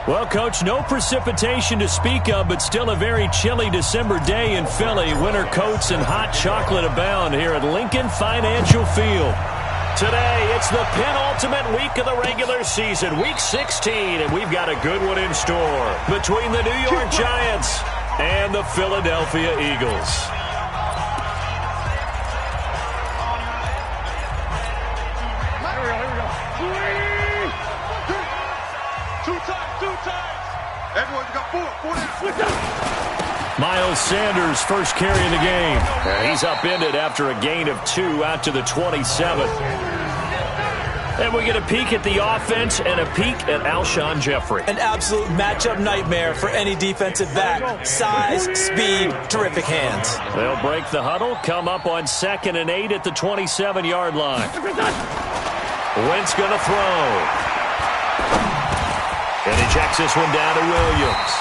Well, Coach, no precipitation to speak of, but still a very chilly December day in Philly. Winter coats and hot chocolate abound here at Lincoln Financial Field. Today, it's the penultimate week of the regular season, Week 16, and we've got a good one in store between the New York Giants and the Philadelphia Eagles. Everyone's got four down. Miles Sanders first carry of the game. And he's upended after a gain of 2 out to the 27. And we get a peek at the offense and a peek at Alshon Jeffrey. An absolute matchup nightmare for any defensive back. Size, speed, terrific hands. They'll break the huddle, come up on 2nd and 8 at the 27-yard line. Wentz going to throw. And he checks this one down to Williams.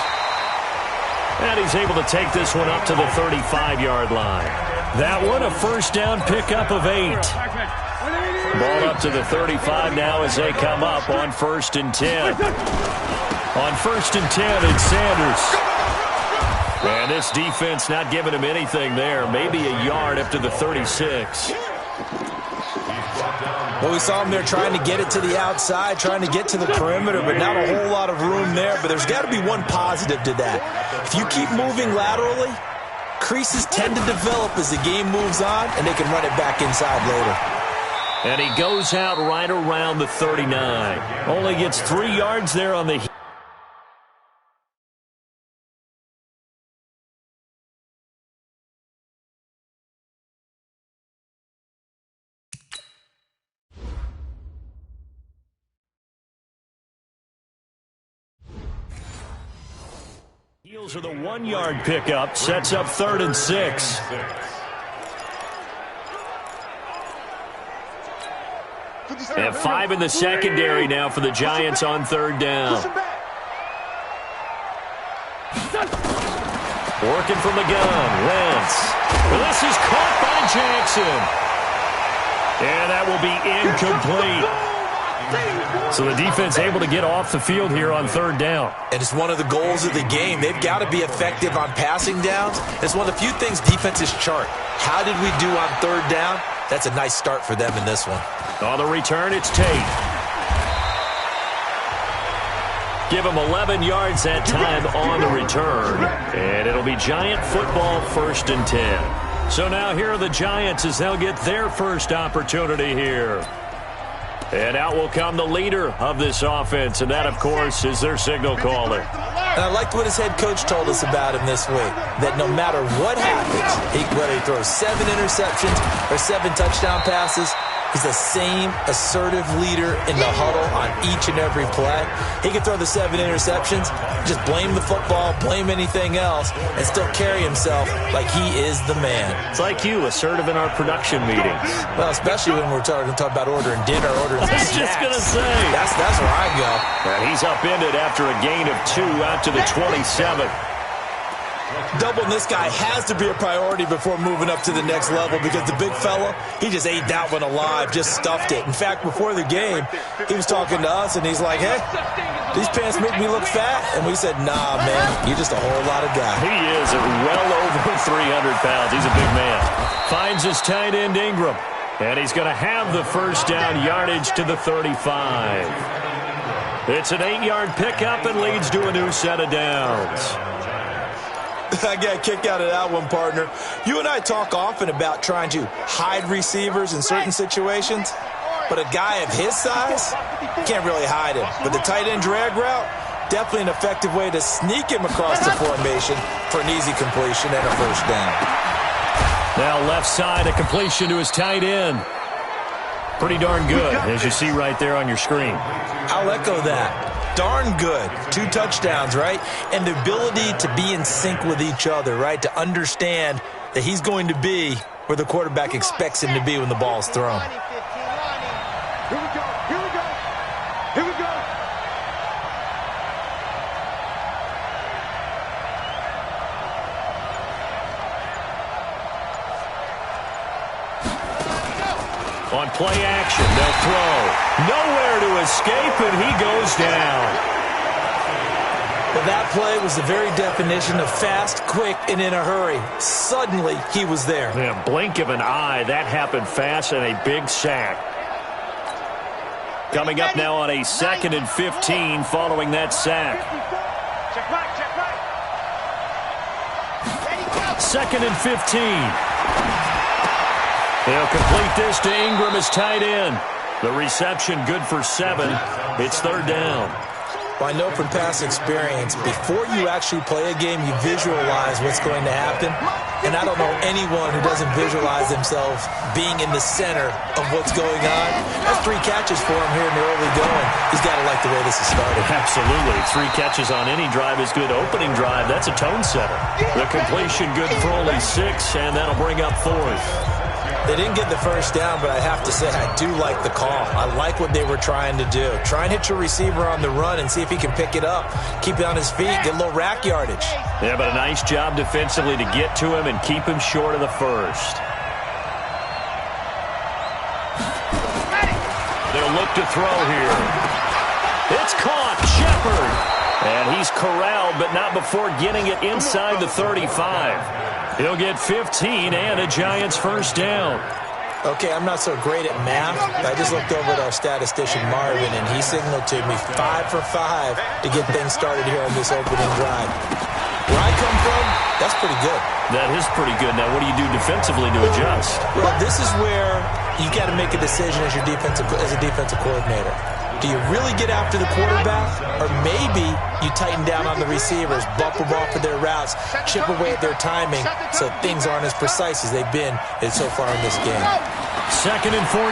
And he's able to take this one up to the 35-yard line. That one, a first down pickup of 8. Ball up to the 35 now as they come up on 1st and 10. On 1st and 10, it's Sanders. And this defense not giving him anything there. Maybe a yard up to the 36. Well, we saw him there trying to get it to the outside, trying to get to the perimeter, but not a whole lot of room there. But there's got to be one positive to that. If you keep moving laterally, creases tend to develop as the game moves on, and they can run it back inside later. And he goes out right around the 39. Only gets 3 yards there on the... Heels of the 1-yard pickup, sets up 3rd and 6. And 5 in the secondary now for the Giants on 3rd down. Working from the gun, Wentz. Well, this is caught by Jackson. And that will be incomplete. So the defense able to get off the field here on 3rd down. And it's one of the goals of the game. They've got to be effective on passing downs. It's one of the few things defenses chart. How did we do on 3rd down? That's a nice start for them in this one. On the return, it's Tate. Give him 11 yards that time on the return. And it'll be Giant football, 1st and 10. So now here are the Giants as they'll get their first opportunity here. And out will come the leader of this offense, and that, of course, is their signal caller. And I liked what his head coach told us about him this week, that no matter what happens, whether he throws 7 interceptions or 7 touchdown passes, he's the same assertive leader in the huddle on each and every play. He can throw the 7 interceptions, just blame the football, blame anything else, and still carry himself like he is the man. It's like you, assertive in our production meetings. Well, especially when we're talking about ordering dinner, ordering I was snacks. just going to say. That's where I go. And he's upended after a gain of 2 out to the 27. Doubling this guy has to be a priority before moving up to the next level because the big fella, he just ate that one alive, just stuffed it. In fact, before the game, he was talking to us, and he's like, hey, these pants make me look fat. And we said, nah, man, you're just a whole lot of guy. He is at well over 300 pounds. He's a big man. Finds his tight end, Ingram. And he's going to have the first down yardage to the 35. It's an 8-yard pickup and leads to a new set of downs. I got a kick out of that one, partner. You and I talk often about trying to hide receivers in certain situations, but a guy of his size can't really hide him. But the tight end drag route, definitely an effective way to sneak him across the formation for an easy completion and a first down. Now left side, a completion to his tight end. Pretty darn good, as you see right there on your screen. I'll echo that. Darn good. 2 touchdowns, right? And the ability to be in sync with each other, right? To understand that he's going to be where the quarterback expects him to be when the ball is thrown. Here we go. Here we go. Here we go. On play action, they'll throw. Nowhere to escape, and he goes down. Well, that play was the very definition of fast, quick, and in a hurry. Suddenly, he was there. Yeah, blink of an eye. That happened fast and a big sack. Coming up now on a 2nd and 15 following that sack. Check back, check back. 2nd and 15. They'll complete this to Ingram as tight end. The reception good for 7. It's 3rd down. Well, I know from past experience, before you actually play a game, you visualize what's going to happen. And I don't know anyone who doesn't visualize themselves being in the center of what's going on. That's 3 catches for him here in the early going. He's got to like the way this has started. Absolutely. 3 catches on any drive is good. Opening drive, that's a tone setter. The completion good for only 6, and that'll bring up 4th. They didn't get the first down, but I have to say I do like the call. I like what they were trying to do. Try and hit your receiver on the run and see if he can pick it up. Keep it on his feet, get a little rack yardage. Yeah, but a nice job defensively to get to him and keep him short of the first. They'll look to throw here. It's caught. Shepard. And he's corralled, but not before getting it inside the 35. He'll get 15 and a Giants first down. Okay, I'm not so great at math. I just looked over at our statistician, Marvin, and he signaled to me 5 for 5 to get things started here on this opening drive. Where I come from, that's pretty good. That is pretty good. Now, what do you do defensively to adjust? Well, this is where you got to make a decision as a defensive coordinator. Do you really get after the quarterback, or maybe you tighten down on the receivers, bump them off of their routes, chip away at their timing so things aren't as precise as they've been so far in this game? 2nd and 14.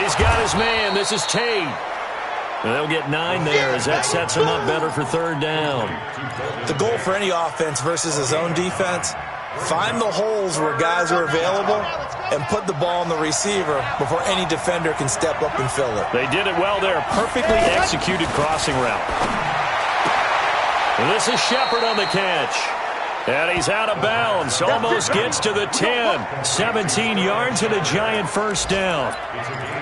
He's got his man. This is Tate. And they'll get 9 there as that sets him up better for 3rd down. The goal for any offense versus his own defense, find the holes where guys are available and put the ball on the receiver before any defender can step up and fill it. They did it well there. Perfectly executed crossing route. And this is Shepard on the catch. And he's out of bounds. Almost gets to the 10. 17 yards and a Giant first down.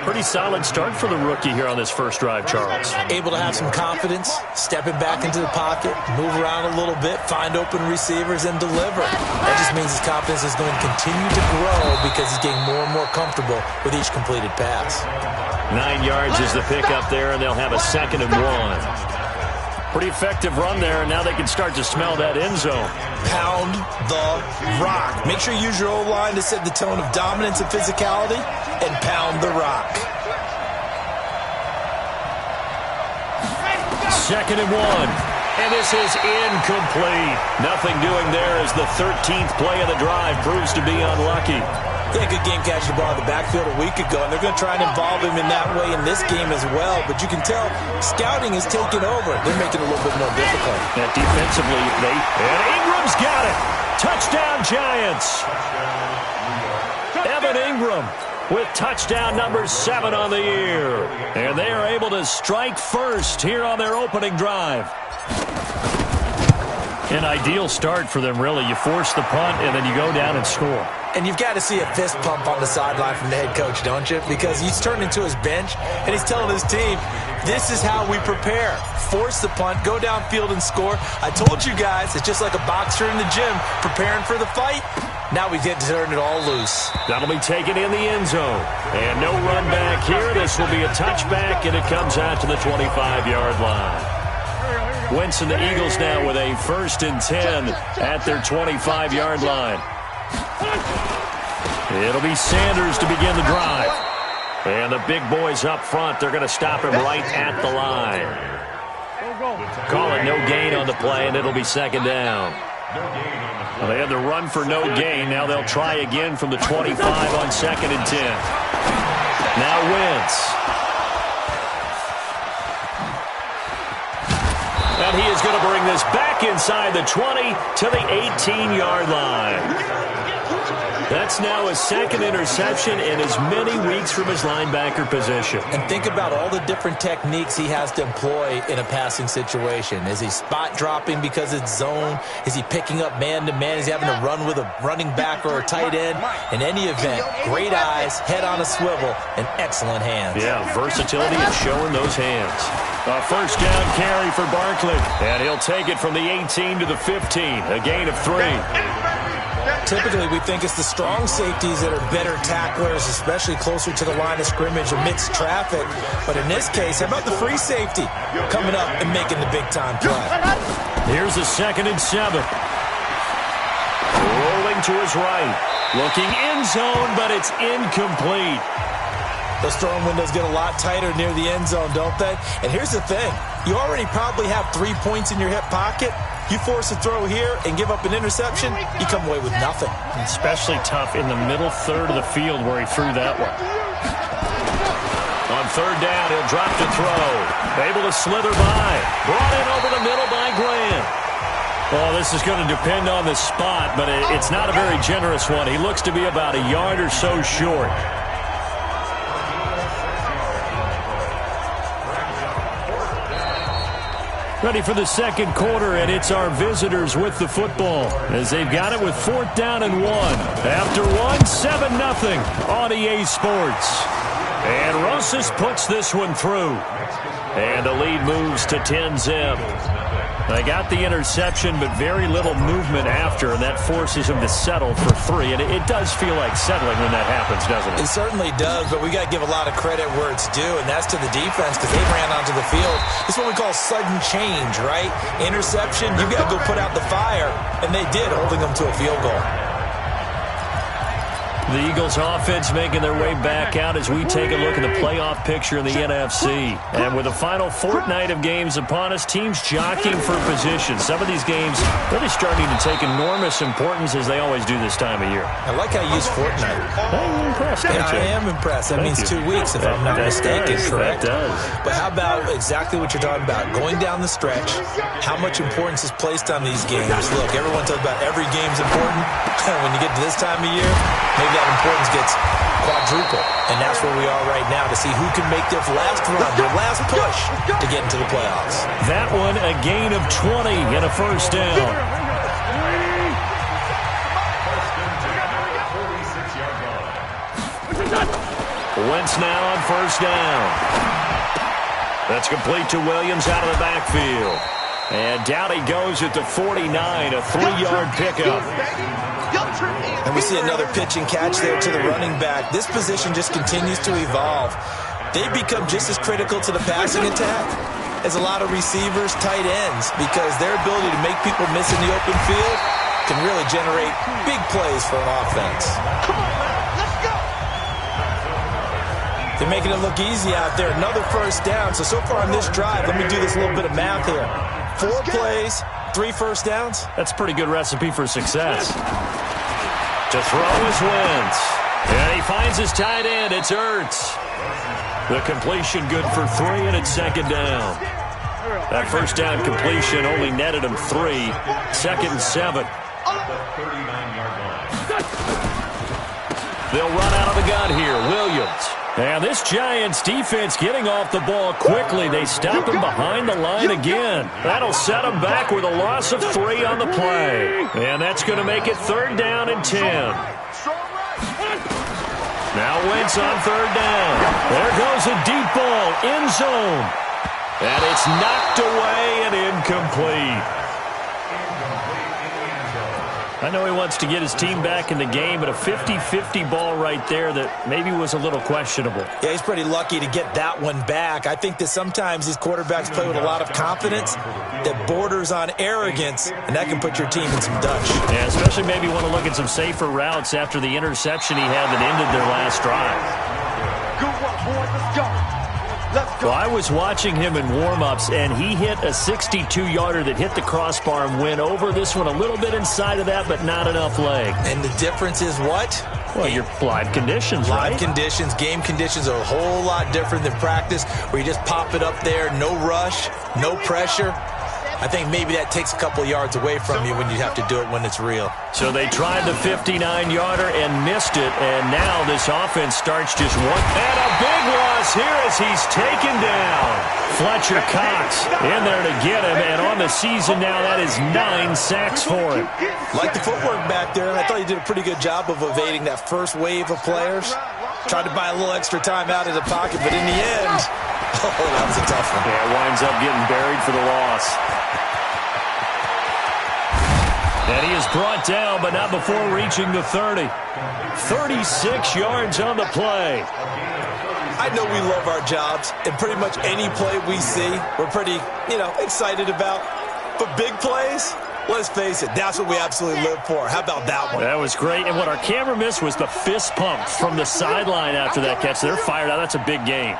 Pretty solid start for the rookie here on this first drive, Charles. Able to have some confidence, stepping back into the pocket, move around a little bit, find open receivers, and deliver. That just means his confidence is going to continue to grow because he's getting more and more comfortable with each completed pass. 9 yards is the pickup there, and they'll have a 2nd and 1. Pretty effective run there, and now they can start to smell that end zone. Pound the rock. Make sure you use your O-line to set the tone of dominance and physicality, and pound the rock. 2nd and 1. And this is incomplete. Nothing doing there as the 13th play of the drive proves to be unlucky. He had a good game catching the ball in the backfield a week ago, and they're going to try and involve him in that way in this game as well. But you can tell scouting is taking over. They're making it a little bit more difficult. And defensively, and Ingram's got it. Touchdown, Giants. Evan Ingram with touchdown number 7 on the year. And they are able to strike first here on their opening drive. An ideal start for them, really. You force the punt, and then you go down and score. And you've got to see a fist pump on the sideline from the head coach, don't you? Because he's turned into his bench, and he's telling his team, this is how we prepare. Force the punt, go downfield and score. I told you guys, it's just like a boxer in the gym preparing for the fight. Now we get to turn it all loose. That'll be taken in the end zone. And no run back here. This will be a touchback, and it comes out to the 25-yard line. Wentz and the Eagles now with a 1st and 10 at their 25-yard line. It'll be Sanders to begin the drive. And the big boys up front, they're going to stop him right at the line. Call it no gain on the play, and it'll be 2nd down. Well, they had the run for no gain. Now they'll try again from the 25 on 2nd and 10. Now Wentz. And he is going to bring this back inside the 20 to the 18-yard line. That's now his 2nd interception in as many weeks from his linebacker position. And think about all the different techniques he has to employ in a passing situation. Is he spot dropping because it's zone? Is he picking up man-to-man? Is he having to run with a running back or a tight end? In any event, great eyes, head on a swivel, and excellent hands. Yeah, versatility and showing those hands. A first down carry for Barkley. And he'll take it from the 18 to the 15. A gain of 3. Typically, we think it's the strong safeties that are better tacklers, especially closer to the line of scrimmage amidst traffic. But in this case, how about the free safety coming up and making the big-time play? Here's a 2nd and 7. Rolling to his right. Looking end zone, but it's incomplete. Those throwing windows get a lot tighter near the end zone, don't they? And here's the thing. You already probably have 3 points in your hip pocket. You force a throw here and give up an interception, you come away with nothing. Especially tough in the middle third of the field where he threw that one. On 3rd down, he'll drop to throw. Able to slither by. Brought in over the middle by Grant. Well, this is going to depend on the spot, but it's not a very generous one. He looks to be about a yard or so short. Ready for the 2nd quarter, and it's our visitors with the football as they've got it with 4th down and 1. After 7-0 on EA Sports. And Rosas puts this one through. And the lead moves to 10-zip. They got the interception, but very little movement after, and that forces him to settle for 3. And it does feel like settling when that happens, doesn't it? It certainly does, but we got to give a lot of credit where it's due, and that's to the defense because they ran onto the field. It's what we call sudden change, right? Interception, you got to go put out the fire, and they did, holding them to a field goal. The Eagles offense making their way back out as we take a look at the playoff picture in the NFC. And with the final fortnight of games upon us, teams jockeying for position. Some of these games really starting to take enormous importance as they always do this time of year. I like how you use fortnight. I'm impressed, yeah, I am impressed. That means 2 weeks if I'm not mistaken, correct? That does. But how about exactly what you're talking about? Going down the stretch, how much importance is placed on these games? Look, everyone talks about every game's important. When you get to this time of year, maybe that importance gets quadruple. And that's where we are right now to see who can make their last run, their last push to get into the playoffs. That one, a gain of 20 and a first down. Wentz now on first down. That's complete to Williams out of the backfield. And down he goes at the 49, a 3-yard pickup. And we see another pitch and catch there to the running back. This position just continues to evolve. They become just as critical to the passing attack as a lot of receivers, tight ends, because their ability to make people miss in the open field can really generate big plays for an offense. Come on, man. Let's go. They're making it look easy out there. Another first down. So far on this drive, let me do this little bit of math here. 4 plays, 3 first downs. That's a pretty good recipe for success. To throw is Wentz. And he finds his tight end. It's Ertz. The completion good for 3, and it's 2nd down. That first down completion only netted him 3. 2nd and 7. They'll run out of the gun here. Williams. And this Giants defense getting off the ball quickly. They stop him behind the line again. That'll set him back with a loss of 3 on the play. And that's going to make it 3rd down and 10. Now Wentz on 3rd down. There goes a deep ball, end zone. And it's knocked away and incomplete. I know he wants to get his team back in the game, but a 50-50 ball right there that maybe was a little questionable. Yeah, he's pretty lucky to get that one back. I think that sometimes these quarterbacks play with a lot of confidence that borders on arrogance, and that can put your team in some Dutch. Yeah, especially maybe want to look at some safer routes after the interception he had that ended their last drive. Good work, boys. Let's go. Well, I was watching him in warm-ups, and he hit a 62-yarder that hit the crossbar and went over this one a little bit inside of that, but not enough leg. And the difference is what? Well, your live conditions, right? Live conditions, game conditions are a whole lot different than practice, where you just pop it up there, no rush, no pressure. I think maybe that takes a couple yards away from you when you have to do it when it's real. So they tried the 59-yarder and missed it, and now this offense starts just one. And a big loss here as he's taken down. Fletcher Cox in there to get him, and on the season now, that is 9 sacks for him. Like the footwork back there, I thought he did a pretty good job of evading that first wave of players. Tried to buy a little extra time out of the pocket, but in the end, Oh, that was a tough one. Yeah, winds up getting buried for the loss. And he is brought down, but not before reaching the 30. 36 yards on the play. I know we love our jobs, and pretty much any play we see, we're pretty, excited about. But big plays, let's face it, that's what we absolutely live for. How about that one? That was great. And what our camera missed was the fist pump from the sideline after that catch. They're fired out. That's a big game.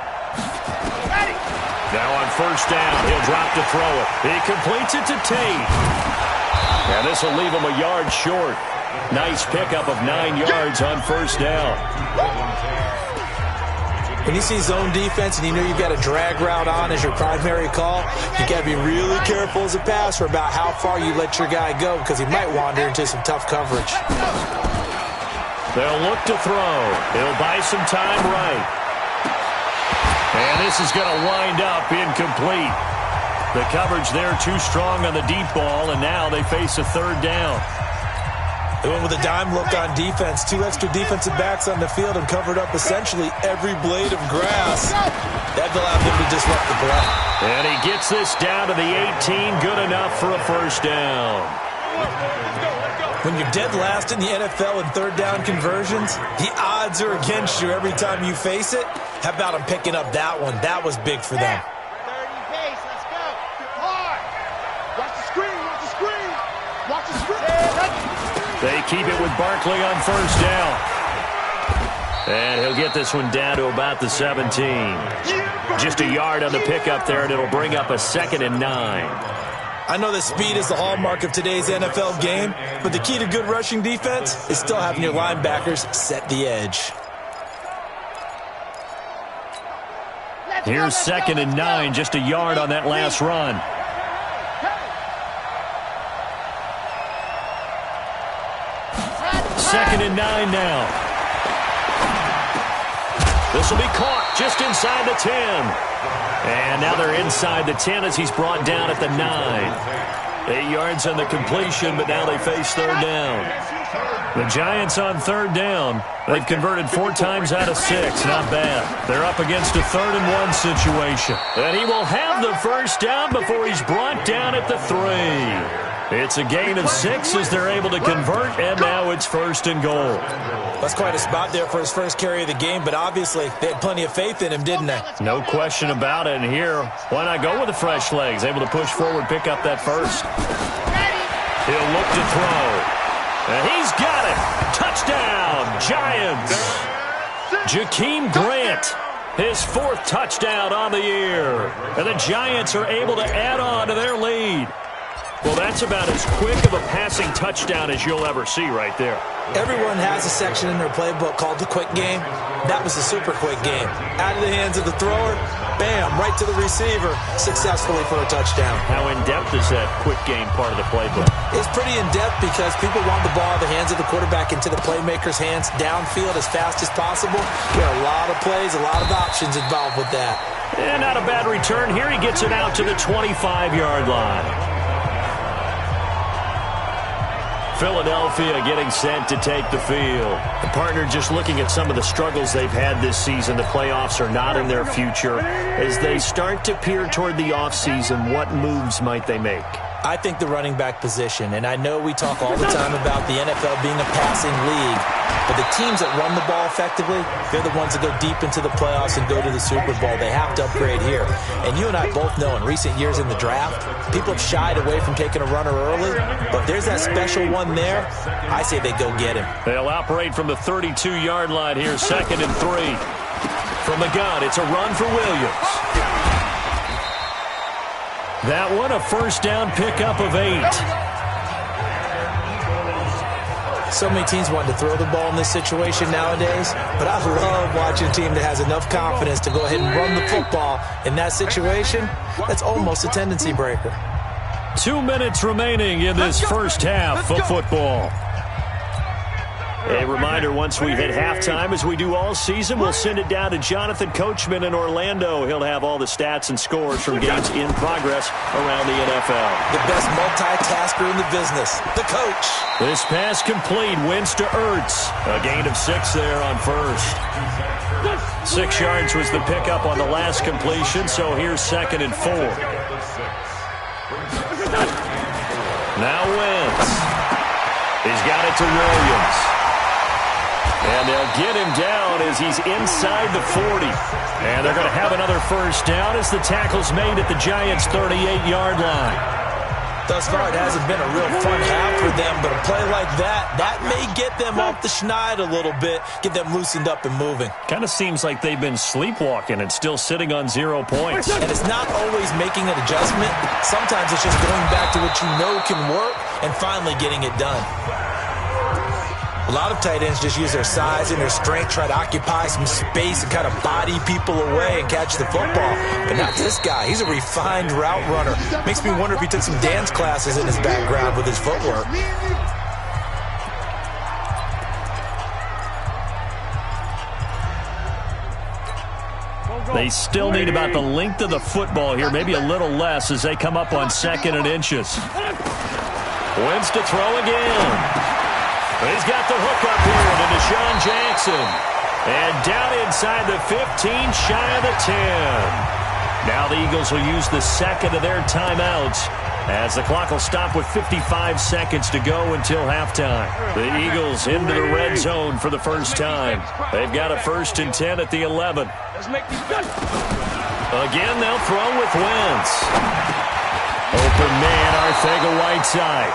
Now on first down, he'll drop to throw it. He completes it to Tate. And this will leave him a yard short. Nice pickup of 9 yards on first down. When you see zone defense and you know you've got a drag route on as your primary call, you got to be really careful as a passer about how far you let your guy go because he might wander into some tough coverage. They'll look to throw. He'll buy some time right. And this is going to wind up incomplete. The coverage there too strong on the deep ball, and now they face a third down. They went with a dime look on defense. 2 extra defensive backs on the field and covered up essentially every blade of grass. That allowed them to disrupt the play. And he gets this down to the 18. Good enough for a first down. When you're dead last in the NFL in third down conversions, the odds are against you every time you face it. How about them picking up that one? That was big for them. 30 pace, let's go. Hard. Watch the screen, watch the screen. Watch the screen. They keep it with Barkley on first down. And he'll get this one down to about the 17. Just a yard on the pickup there, and it'll bring up a 2nd and 9. I know that speed is the hallmark of today's NFL game, but the key to good rushing defense is still having your linebackers set the edge. Here's 2nd and 9, just a yard on that last run. Second and 9 now. This will be caught just inside the 10. And now they're inside the 10 as he's brought down at the 9. 8 yards on the completion, but now they face third down. The Giants on third down. They've converted 4 times out of 6. Not bad. They're up against a 3rd and 1 situation. And he will have the first down before he's brought down at the 3. It's a gain of 6 as they're able to convert, and now it's 1st and goal. That's quite a spot there for his first carry of the game, but obviously they had plenty of faith in him, didn't they? No question about it. And here, why not go with the fresh legs? Able to push forward, pick up that first. He'll look to throw. And he's got it. Touchdown, Giants. Jakeem Grant, his 4th touchdown on the year. And the Giants are able to add on to their lead. Well, that's about as quick of a passing touchdown as you'll ever see right there. Everyone has a section in their playbook called the quick game. That was a super quick game. Out of the hands of the thrower, bam, right to the receiver, successfully for a touchdown. How in-depth is that quick game part of the playbook? It's pretty in-depth because people want the ball in the hands of the quarterback into the playmaker's hands downfield as fast as possible. There are a lot of plays, a lot of options involved with that. And not a bad return. Here he gets it out to the 25-yard line. Philadelphia getting set to take the field. The partner just looking at some of the struggles they've had this season. The playoffs are not in their future. As they start to peer toward the offseason, what moves might they make? I think the running back position, and I know we talk all the time about the NFL being a passing league, but the teams that run the ball effectively, they're the ones that go deep into the playoffs and go to the Super Bowl. They have to upgrade here. And you and I both know in recent years in the draft, people have shied away from taking a runner early, but there's that special one there. I say they go get him. They'll operate from the 32-yard line here, 2nd and 3. From the gun, it's a run for Williams. That one, a first down pickup of 8. So many teams want to throw the ball in this situation nowadays, but I love watching a team that has enough confidence to go ahead and run the football in that situation. That's almost a tendency breaker. 2 minutes remaining in this first half of football. A reminder, once we hit halftime, as we do all season, we'll send it down to Jonathan Coachman in Orlando. He'll have all the stats and scores from games in progress around the NFL. The best multitasker in the business, the coach. This pass complete, wins to Ertz. A gain of 6 there on first. 6 yards was the pickup on the last completion, so here's 2nd and 4. Now Wentz. He's got it to Williams. And they'll get him down as he's inside the 40. And they're going to have another first down as the tackle's made at the Giants' 38-yard line. Thus far, it hasn't been a real fun half for them, but a play like that may get them off the schneid a little bit, get them loosened up and moving. Kind of seems like they've been sleepwalking and still sitting on 0 points. And it's not always making an adjustment. Sometimes it's just going back to what you know can work and finally getting it done. A lot of tight ends just use their size and their strength, try to occupy some space and kind of body people away and catch the football. But not this guy. He's a refined route runner. Makes me wonder if he took some dance classes in his background with his footwork. They still need about the length of the football here, maybe a little less as they come up on 2nd and inches. Wentz to throw again. He's got the hook up here to Deshaun Jackson. And down inside the 15, shy of the 10. Now the Eagles will use the 2nd of their timeouts as the clock will stop with 55 seconds to go until halftime. The Eagles into the red zone for the first time. They've got a 1st and 10 at the 11. Again, they'll throw with Wentz. Open man, Arcega-Whiteside.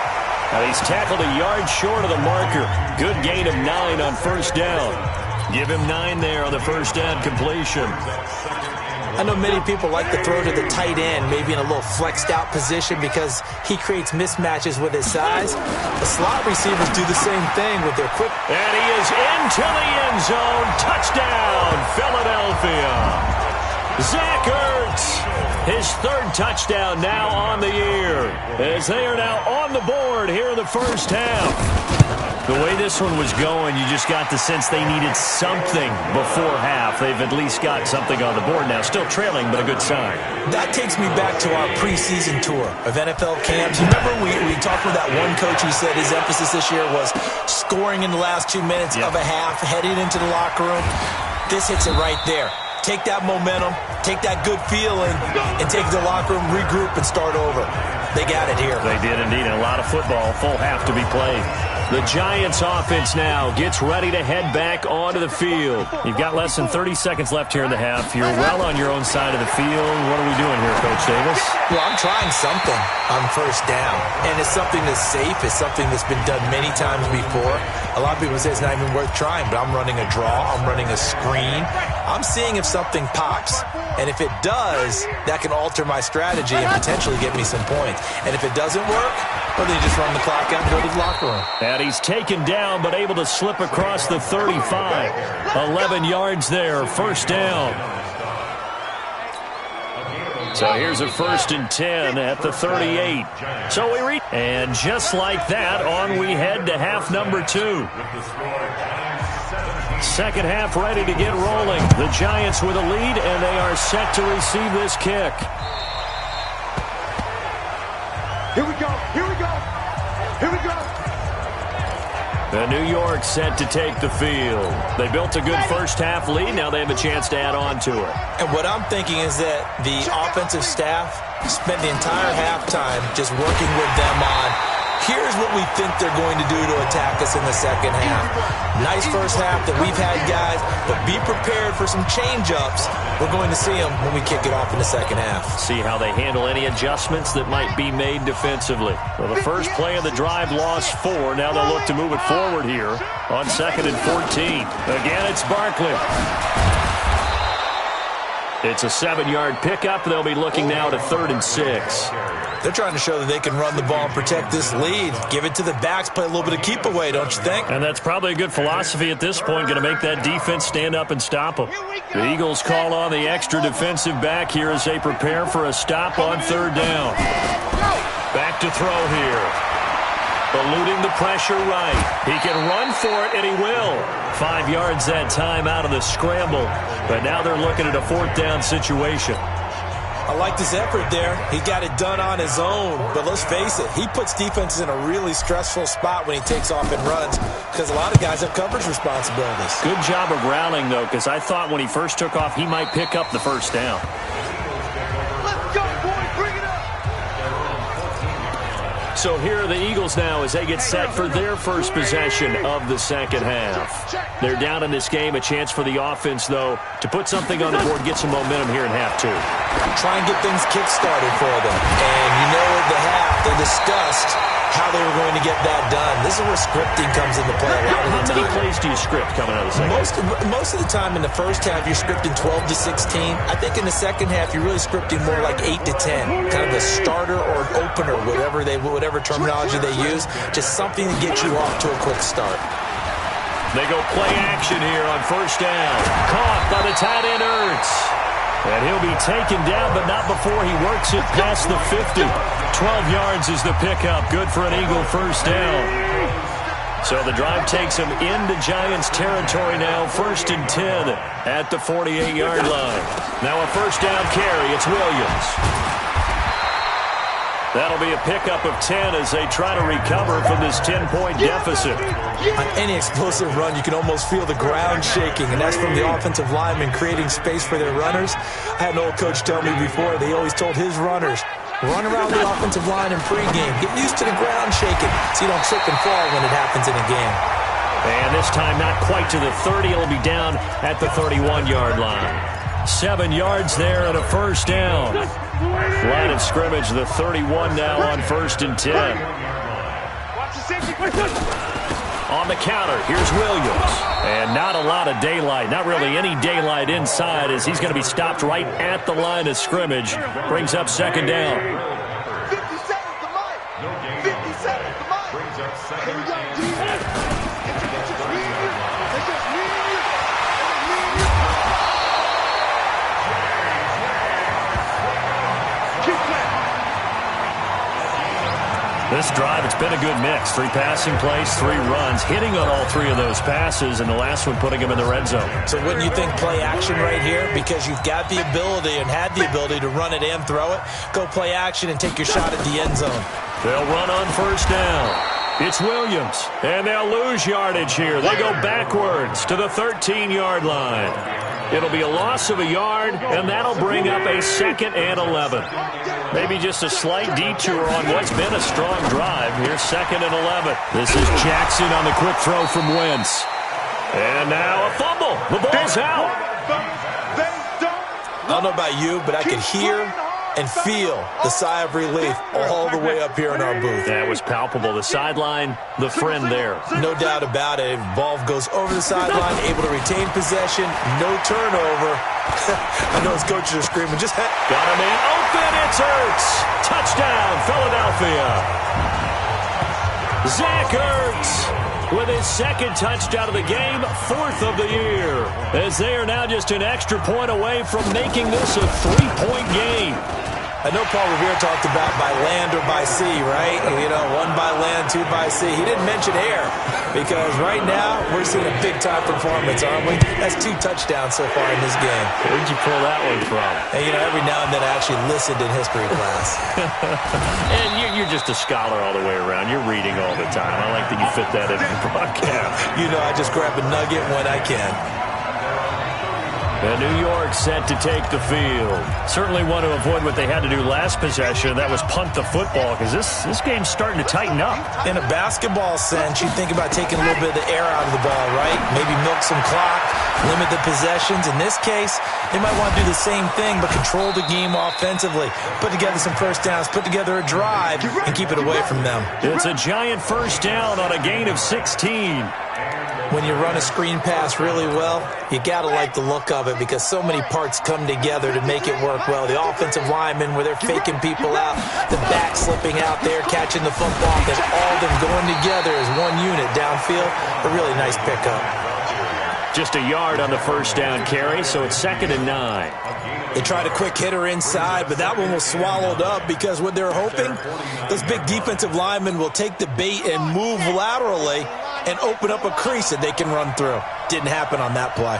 Now he's tackled a yard short of the marker. Good gain of 9 on first down. Give him 9 there on the first down completion. I know many people like to throw to the tight end, maybe in a little flexed out position because he creates mismatches with his size. The slot receivers do the same thing with their quick. And he is into the end zone. Touchdown, Philadelphia. Zach Ertz, his 3rd touchdown now on the year, as they are now on the board here in the first half. The way this one was going, you just got the sense they needed something before half. They've at least got something on the board now. Still trailing, but a good sign. That takes me back to our preseason tour of NFL camps. Remember we talked with that one coach who said his emphasis this year was scoring in the last 2 minutes of a half, heading into the locker room. This hits it right there. Take that momentum, take that good feeling, and take the locker room, regroup, and start over. They got it here. They did indeed. And a lot of football, full half to be played. The Giants offense now gets ready to head back onto the field. You've got less than 30 seconds left here in the half. You're well on your own side of the field. What are we doing here, Coach Davis? Well, I'm trying something on first down. And it's something that's safe. It's something that's been done many times before. A lot of people say it's not even worth trying, but I'm running a draw. I'm running a screen. I'm seeing if something pops. And if it does, that can alter my strategy and potentially get me some points. And if it doesn't work, well, then you just run the clock out and go to the locker room. And he's taken down, but able to slip across the 35. 11 yards there, first down. So here's a 1st and 10 at the 38. So we reach. And just like that, on we head to half number 2. Second half ready to get rolling. The Giants with a lead, and they are set to receive this kick. Here we go. Here we go. Here we go. The New York set to take the field. They built a good first half lead. Now they have a chance to add on to it. And what I'm thinking is that the offensive staff spent the entire halftime just working with them on here's what we think they're going to do to attack us in the second half. Nice first half that we've had, guys, but be prepared for some change-ups. We're going to see them when we kick it off in the second half. See how they handle any adjustments that might be made defensively. Well, the first play of the drive lost 4. Now they'll look to move it forward here on 2nd and 14. Again, it's Barkley. It's a 7-yard pickup. They'll be looking now to 3rd and 6. They're trying to show that they can run the ball and protect this lead. Give it to the backs, play a little bit of keep away, don't you think? And that's probably a good philosophy at this point, going to make that defense stand up and stop them. The Eagles call on the extra defensive back here as they prepare for a stop on 3rd down. Back to throw here. Eluding the pressure right. He can run for it, and he will. 5 yards that time out of the scramble. But now they're looking at a 4th down situation. I like this effort there. He got it done on his own. But let's face it, he puts defenses in a really stressful spot when he takes off and runs because a lot of guys have coverage responsibilities. Good job of rallying, though, because I thought when he first took off, he might pick up the 1st down. So here are the Eagles now as they get set for their first possession of the second half. They're down in this game. A chance for the offense, though, to put something on the board, get some momentum here in half 2. Try and get things kick-started for them. And you know at the half, they discussed how they were going to get that done. This is where scripting comes into play a lot of the time. How many plays do you script coming out of the second half? Most of the time in the first half, you're scripting 12 to 16. I think in the second half, you're really scripting more like 8 to 10. Kind of a starter or an opener, whatever terminology they use. Just something to get you off to a quick start. They go play action here on 1st down. Caught by the tight end Ertz. And he'll be taken down, but not before he works it past the 50. 12 yards is the pickup. Good for an Eagle 1st down. So the drive takes him into Giants territory now. 1st and 10 at the 48-yard line. Now a 1st down carry. It's Williams. That'll be a pickup of 10 as they try to recover from this 10-point deficit. On any explosive run, you can almost feel the ground shaking, and that's from the offensive linemen creating space for their runners. I had an old coach tell me before, they always told his runners, run around the offensive line in pregame. Get used to the ground shaking so you don't trip and fall when it happens in a game. And this time not quite to the 30. It'll be down at the 31-yard line. 7 yards there and a 1st down. Line of scrimmage, the 31 now on 1st and 10. On the counter, here's Williams. And not a lot of daylight, not really any daylight inside as he's going to be stopped right at the line of scrimmage. Brings up 2nd down. 50 seconds to Mike. 50 seconds to Mike. Here we go, defense. It's just me and you. It's just me and you. It's me and you. Keep playing. This drive, it's been a good mix. 3 passing plays, 3 runs, hitting on all 3 of those passes, and the last one putting him in the red zone. So wouldn't you think play action right here? Because you've got the ability and had the ability to run it and throw it. Go play action and take your shot at the end zone. They'll run on 1st down. It's Williams, and they'll lose yardage here. They go backwards to the 13-yard line. It'll be a loss of a yard, and that'll bring up a 2nd and 11. Maybe just a slight detour on what's been a strong drive. Here's 2nd and 11. This is Jackson on the quick throw from Wentz. And now a fumble. The ball's out. I don't know about you, but I could hear and feel the sigh of relief all the way up here in our booth. That was palpable. The sideline, the friend there. No doubt about it. Ball goes over the sideline, able to retain possession, no turnover. I know his coaches are screaming. Just got a man open. It's Ertz. Touchdown, Philadelphia. Zach Ertz with his 2nd touchdown of the game, 4th of the year, as they are now just an extra point away from making this a 3-point game. I know Paul Revere talked about by land or by sea, right? You know, 1 by land, 2 by sea. He didn't mention air because right now we're seeing a big-time performance, aren't we? That's 2 touchdowns so far in this game. Where'd you pull that one from? And, you know, every now and then I actually listened in history class. And you're just a scholar all the way around. You're reading all the time. I like that you fit that into the broadcast. You know, I just grab a nugget when I can. And New York set to take the field. Certainly want to avoid what they had to do last possession. That was punt the football because this game's starting to tighten up. In a basketball sense, you think about taking a little bit of the air out of the ball, right? Maybe milk some clock, limit the possessions. In this case, they might want to do the same thing but control the game offensively. Put together some 1st downs, put together a drive, and keep it away from them. It's a giant 1st down on a gain of 16. When you run a screen pass really well, you got to like the look of it because so many parts come together to make it work well. The offensive linemen, where they're faking people out, the back slipping out there, catching the football, and all of them going together as one unit downfield. A really nice pickup. Just a yard on the first down carry, so it's 2nd and 9. They tried a quick hitter inside, but that one was swallowed up because what they're hoping, those big defensive linemen will take the bait and move laterally and open up a crease that they can run through. Didn't happen on that play.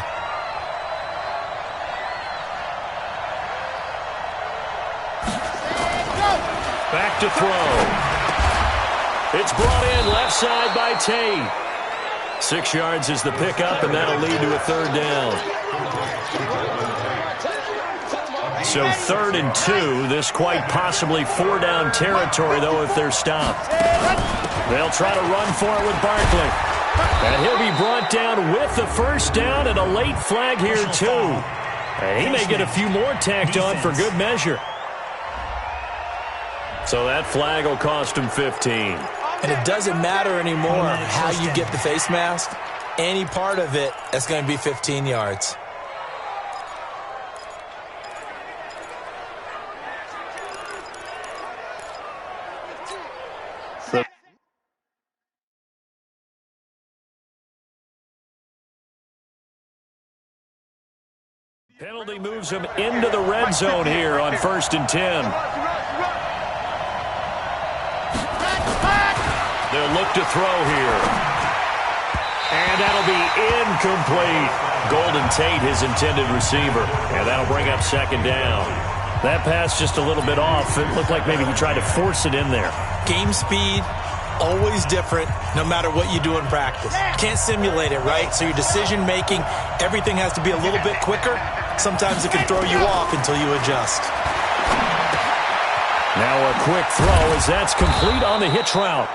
Back to throw. It's brought in left side by Tate. 6 yards is the pickup, and that'll lead to a 3rd down. So 3rd and 2. This quite possibly 4-down territory, though, if they're stopped. They'll try to run for it with Barkley. And he'll be brought down with the first down and a late flag here, too. And he may get a few more tacked on for good measure. So that flag will cost him 15. And it doesn't matter anymore how you get the face mask. Any part of it, that's going to be 15 yards. Penalty moves him into the red zone here on 1st and 10. They'll look to throw here. And that'll be incomplete. Golden Tate, his intended receiver. And that'll bring up 2nd down. That pass just a little bit off. It looked like maybe he tried to force it in there. Game speed, always different, no matter what you do in practice. Can't simulate it, right? So your decision-making, everything has to be a little bit quicker. Sometimes it can throw you off until you adjust. Now a quick throw as that's complete on the hitch route.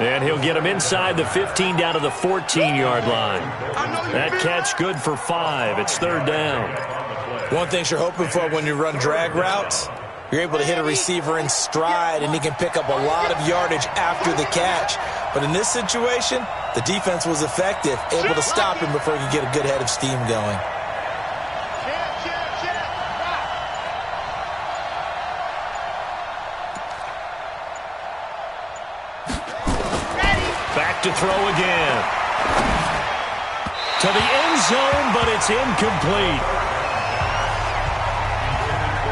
And he'll get him inside the 15 down to the 14-yard line. That catch good for 5. It's 3rd down. One thing you're hoping for when you run drag routes, you're able to hit a receiver in stride, and he can pick up a lot of yardage after the catch. But in this situation, the defense was effective, able to stop him before he could get a good head of steam going. Back to throw again. To the end zone, but it's incomplete.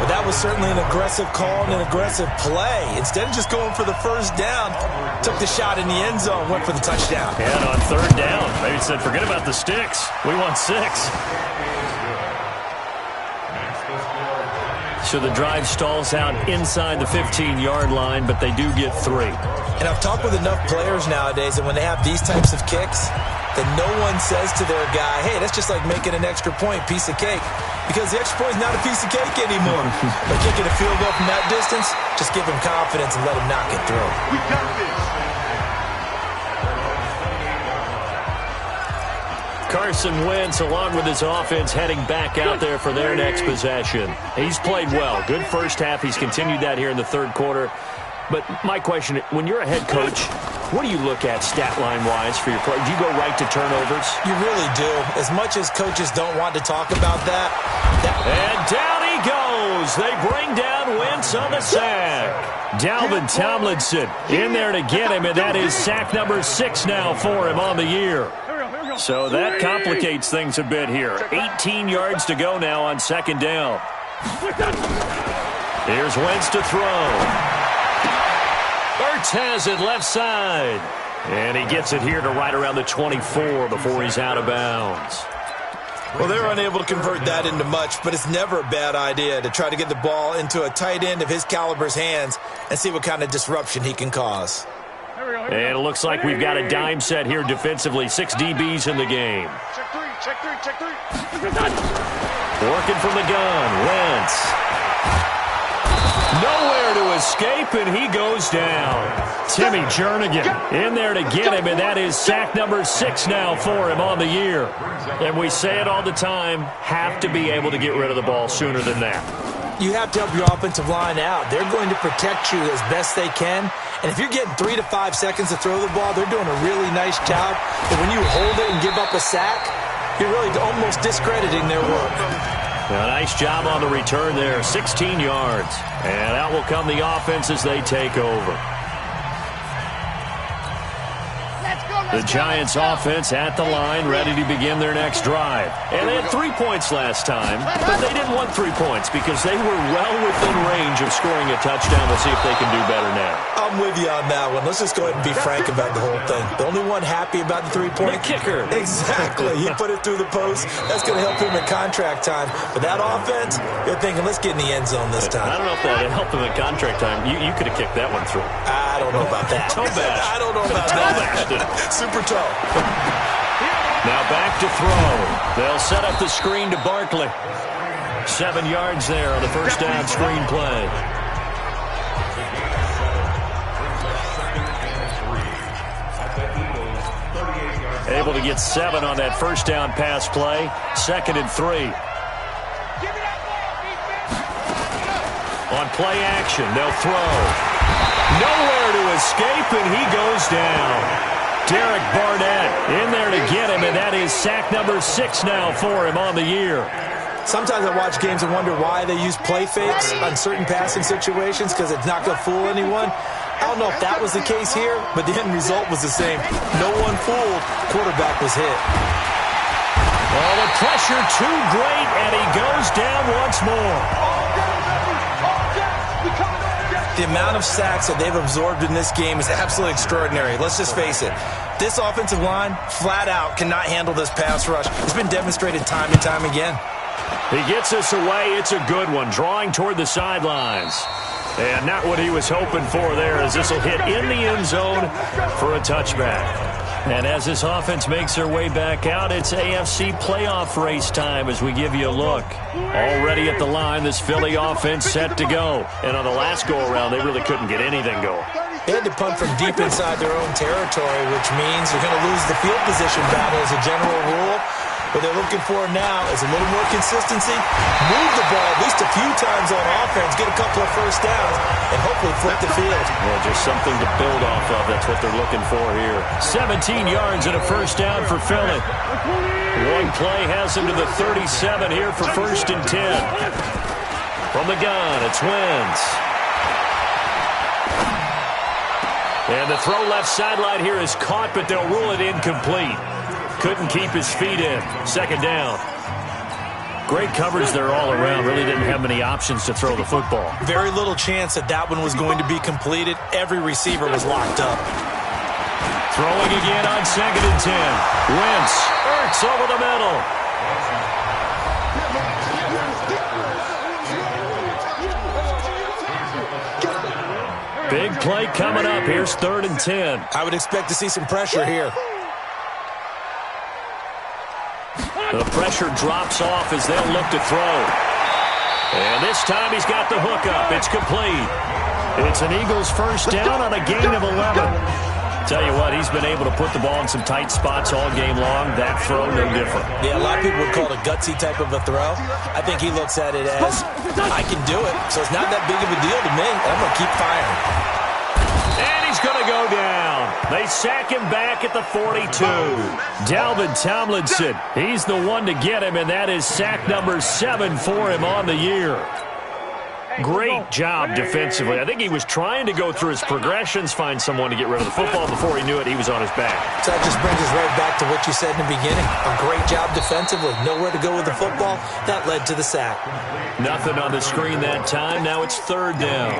Well, that was certainly an aggressive call and an aggressive play. Instead of just going for the first down, took the shot in the end zone, went for the touchdown. And on 3rd down, maybe said, forget about the sticks. We want 6. So the drive stalls out inside the 15-yard line, but they do get 3. And I've talked with enough players nowadays that when they have these types of kicks, that no one says to their guy, hey, that's just like making an extra point, piece of cake. Because the extra point is not a piece of cake anymore. By kicking a field goal from that distance, just give him confidence and let him knock it through. We got this. Carson Wentz, along with his offense, heading back out there for their next possession. He's played well. Good first half. He's continued that here in the 3rd quarter. But my question, when you're a head coach, what do you look at stat line-wise for your play? Do you go right to turnovers? You really do. As much as coaches don't want to talk about that. And down he goes. They bring down Wentz on the sack. Dalvin Tomlinson in there to get him, and that is sack number 6 now for him on the year. So that complicates things a bit here. 18 yards to go now on 2nd down. Here's Wentz to throw. Ertz has it left side. And he gets it here to right around the 24 before he's out of bounds. Well, they're unable to convert that into much, but it's never a bad idea to try to get the ball into a tight end of his caliber's hands and see what kind of disruption he can cause. And it looks like we've got a dime set here defensively. 6 DBs in the game. Check three. Working from the gun. Wentz. Nowhere to escape, and he goes down. Timmy Jernigan in there to get him, and that is sack number 6 now for him on the year. And we say it all the time, have to be able to get rid of the ball sooner than that. You have to help your offensive line out. They're going to protect you as best they can. And if you're getting 3 to 5 seconds to throw the ball, they're doing a really nice job. But when you hold it and give up a sack, you're really almost discrediting their work. A nice job on the return there, 16 yards. And out will come the offense as they take over. Let's go. The Giants offense at the line, ready to begin their next drive. And they had 3 points last time, but they didn't want 3 points because they were well within range of scoring a touchdown. We'll see if they can do better now. I'm with you on that one. Let's just go ahead and be frank about the whole thing. The only one happy about the 3-point kicker. Exactly. He put it through the post. That's going to help him in contract time. But that offense, you're thinking, let's get in the end zone this time. I don't know if that helped him in contract time. You could have kicked that one through. I don't know about that. Toe bash. I don't know about that. Super toe. Now back to throw. They'll set up the screen to Barkley. 7 yards there on the first down screen play. Able to get 7 on that first down pass play. 2nd and 3. On play action, they'll throw. Nowhere to escape, and he goes down. Derek Barnett in there to get him, and that is sack number 6 now for him on the year. Sometimes I watch games and wonder why they use play fakes on certain passing situations because it's not going to fool anyone. I don't know if that was the case here, but the end result was the same. No one fooled. Quarterback was hit. Oh, the pressure too great, and he goes down once more. The amount of sacks that they've absorbed in this game is absolutely extraordinary. Let's just face it. This offensive line, flat out, cannot handle this pass rush. It's been demonstrated time and time again. He gets us away. It's a good one, drawing toward the sidelines. And not what he was hoping for there, as this will hit in the end zone for a touchback. And as this offense makes their way back out, it's AFC playoff race time as we give you a look. Already at the line, this Philly offense set to go. And on the last go-around, they really couldn't get anything going. They had to punt from deep inside their own territory, which means they're going to lose the field position battle as a general rule. What they're looking for now is a little more consistency, move the ball at least a few times on offense, get a couple of first downs, and hopefully flip the field. Well, just something to build off of. That's what they're looking for here. 17 yards and a first down for Philly. One play has him to the 37 here for 1st and 10. From the gun, it's Wentz. And the throw left sideline here is caught, but they'll rule it incomplete. Couldn't keep his feet in. 2nd down. Great coverage there all around. Really didn't have many options to throw the football. Very little chance that that one was going to be completed. Every receiver was locked up. Throwing again on 2nd and 10. Wentz. Ertz over the middle. Big play coming up. Here's 3rd and 10. I would expect to see some pressure here. The pressure drops off as they'll look to throw. And this time he's got the hook up. It's complete. It's an Eagles first down on a gain of 11. Tell you what, he's been able to put the ball in some tight spots all game long. That throw, no different. Yeah, a lot of people would call it a gutsy type of a throw. I think he looks at it as, I can do it, so it's not that big of a deal to me. I'm going to keep firing. And he's going to go down. They sack him back at the 42. Dalvin Tomlinson, he's the one to get him, and that is sack number 7 for him on the year. Great job defensively. I think he was trying to go through his progressions, find someone to get rid of the football. Before he knew it, he was on his back. So that just brings us right back to what you said in the beginning. A great job defensively. Nowhere to go with the football. That led to the sack. Nothing on the screen that time. Now it's 3rd down.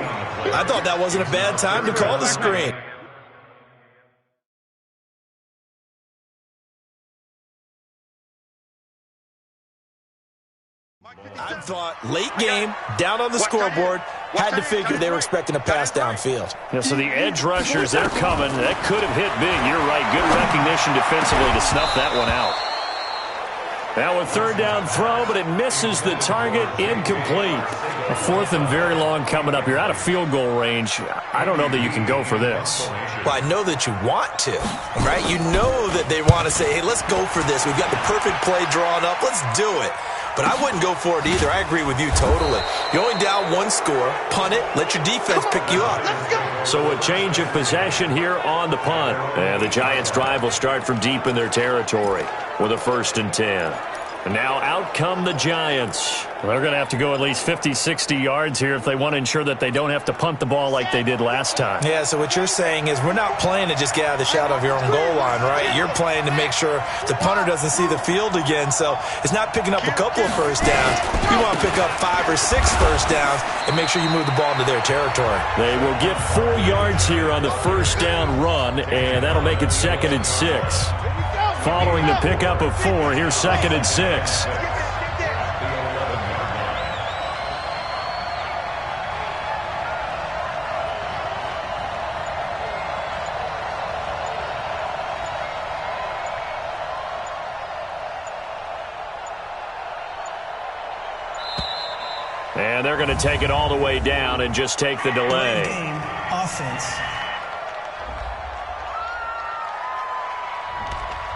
I thought that wasn't a bad time to call the screen. I thought late game, down on the scoreboard, had to figure they were expecting a pass downfield. Yeah, so the edge rushers, they're coming. That could have hit big. You're right. Good recognition defensively to snuff that one out. Now a 3rd down throw, but it misses the target. Incomplete. A 4th and very long coming up. You're out of field goal range. I don't know that you can go for this. Well, I know that you want to, right? You know that they want to say, hey, let's go for this. We've got the perfect play drawn up. Let's do it. But I wouldn't go for it either. I agree with you totally. You're only down 1 score. Punt it. Let your defense pick you up. So a change of possession here on the punt. And the Giants' drive will start from deep in their territory with a 1st and 10. And now out come the Giants. They're going to have to go at least 50, 60 yards here if they want to ensure that they don't have to punt the ball like they did last time. Yeah, so what you're saying is we're not playing to just get out of the shadow of your own goal line, right? You're playing to make sure the punter doesn't see the field again. So it's not picking up a couple of first downs. You want to pick up 5 or 6 first downs and make sure you move the ball into their territory. They will get 4 yards here on the first down run, and that'll make it 2nd and 6. Following the pickup of 4, here's 2nd and 6. And they're going to take it all the way down and just take the delay. Game offense.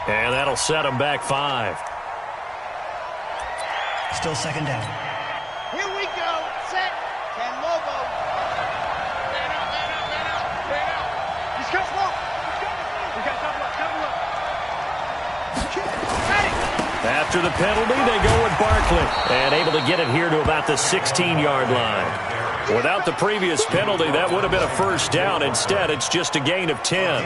And that'll set them back 5. Still 2nd down. Here we go. Set. Can Lobo. Man out, man out, man out, man out. He's got slow. We got double up. Ready. After the penalty, they go with Barkley. And able to get it here to about the 16-yard line. Without the previous penalty, that would have been a first down. Instead, it's just a gain of 10.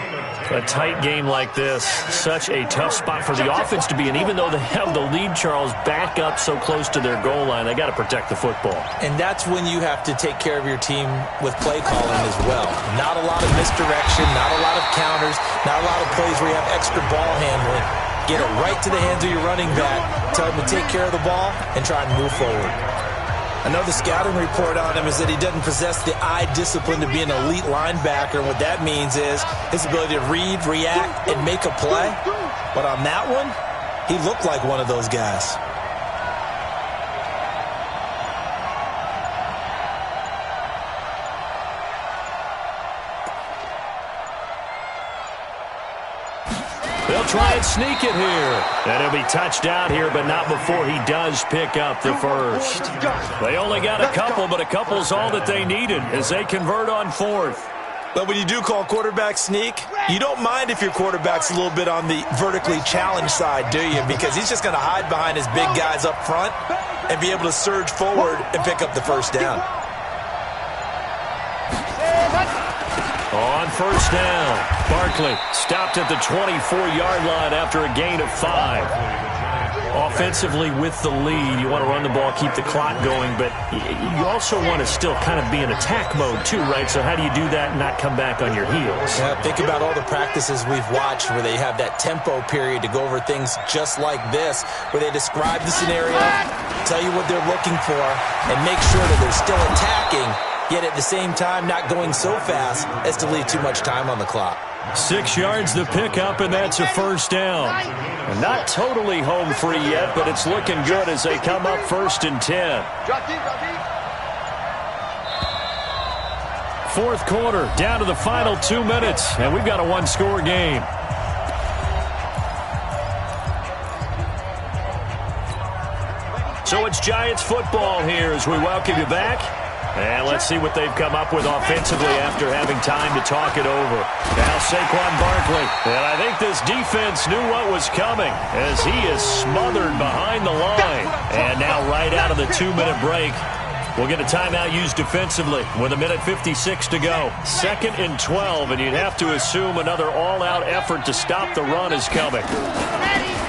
A tight game like this, such a tough spot for the offense to be in. Even though they have the lead, Charles, back up so close to their goal line, they got to protect the football. And that's when you have to take care of your team with play calling as well. Not a lot of misdirection, not a lot of counters, not a lot of plays where you have extra ball handling. Get it right to the hands of your running back, tell him to take care of the ball, and try and move forward. I know the scouting report on him is that he doesn't possess the eye discipline to be an elite linebacker. What that means is his ability to read, react, and make a play. But on that one, he looked like one of those guys. They'll try and sneak it here. And he'll be touched out here, but not before he does pick up the first. They only got a couple, but a couple's all that they needed as they convert on 4th. But when you do call quarterback sneak, you don't mind if your quarterback's a little bit on the vertically challenged side, do you? Because he's just going to hide behind his big guys up front and be able to surge forward and pick up the first down. On first down, Barkley stopped at the 24-yard line after a gain of 5. Offensively with the lead, you want to run the ball, keep the clock going, but you also want to still kind of be in attack mode too, right? So how do you do that and not come back on your heels? Yeah, think about all the practices we've watched where they have that tempo period to go over things just like this, where they describe the scenario, tell you what they're looking for, and make sure that they're still attacking, yet at the same time not going so fast as to leave too much time on the clock. 6 yards the pickup, and that's a first down. And not totally home free yet, but it's looking good as they come up 1st and 10. Fourth quarter, down to the final 2 minutes, and we've got a one-score game. So it's Giants football here as we welcome you back. And let's see what they've come up with offensively after having time to talk it over. Now Saquon Barkley. And I think this defense knew what was coming as he is smothered behind the line. And now right out of the 2-minute break, we'll get a timeout used defensively with 1:56 to go. 2nd and 12, and you'd have to assume another all-out effort to stop the run is coming.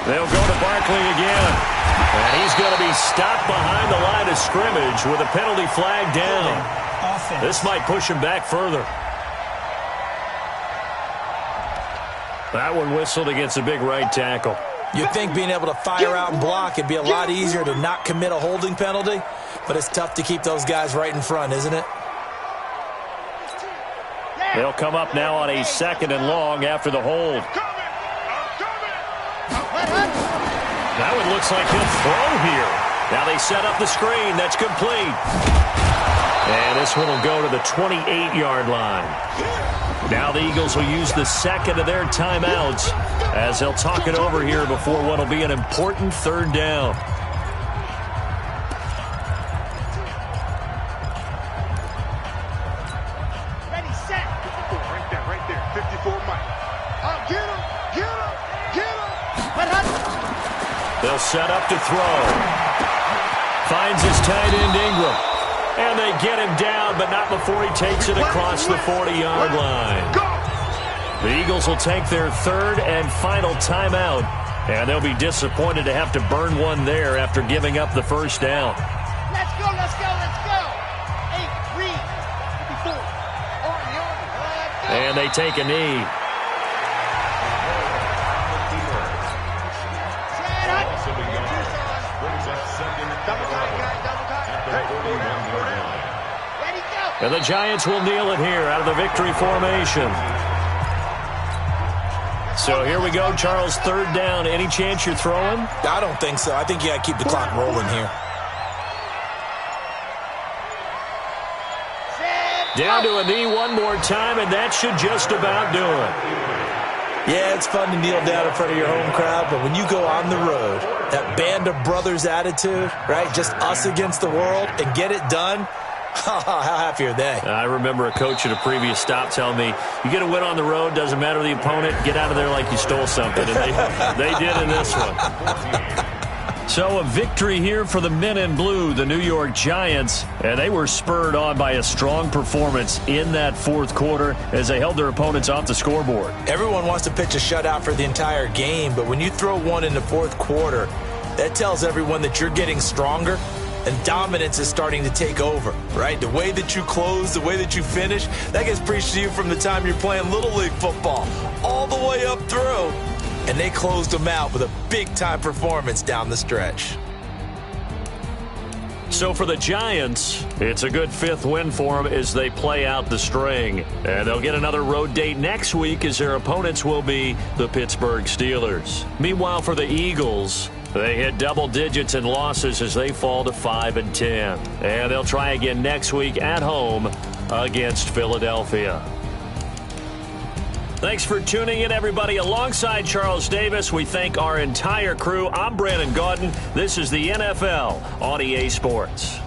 They'll go to Barkley again. And he's going to be stopped behind the line of scrimmage with a penalty flag down. This might push him back further. That one whistled against a big right tackle. You'd think being able to fire out and block it'd be a lot easier to not commit a holding penalty, but it's tough to keep those guys right in front, isn't it? They'll come up now on a 2nd and long after the hold. That one looks like he'll throw here. Now they set up the screen. That's complete. And this one will go to the 28-yard line. Now the Eagles will use the 2nd of their timeouts as they'll talk it over here before what will be an important 3rd down. Ready, set. Right there. 54 Mike. Get him. They'll set up to throw. Finds his tight end, Ingram. And they get him down, but not before he takes it across the 40-yard line. The Eagles will take their third and final timeout, and they'll be disappointed to have to burn one there after giving up the first down. Let's go, let's go, let's go. 8, read. 54. And they take a knee. And the Giants will kneel it here out of the victory formation. So here we go, Charles, third down. Any chance you're throwing? I don't think so. I think you got to keep the clock rolling here. Down to a knee one more time, and that should just about do it. Yeah, it's fun to kneel down in front of your home crowd, but when you go on the road, that band of brothers attitude, right, just us against the world, and get it done, how happy are they? I remember a coach at a previous stop telling me, you get a win on the road, doesn't matter the opponent, get out of there like you stole something. And they did in this one. So a victory here for the men in blue, the New York Giants, and they were spurred on by a strong performance in that fourth quarter as they held their opponents off the scoreboard. Everyone wants to pitch a shutout for the entire game, but when you throw one in the fourth quarter, that tells everyone that you're getting stronger and dominance is starting to take over, right? The way that you close, the way that you finish, that gets preached to you from the time you're playing Little League football all the way up through. And they closed them out with a big-time performance down the stretch. So for the Giants, it's a good fifth win for them as they play out the string. And they'll get another road date next week as their opponents will be the Pittsburgh Steelers. Meanwhile, for the Eagles, they hit double digits in losses as they fall to 5-10. And they'll try again next week at home against Philadelphia. Thanks for tuning in, everybody. Alongside Charles Davis, we thank our entire crew. I'm Brandon Gaudin. This is the NFL on EA Sports.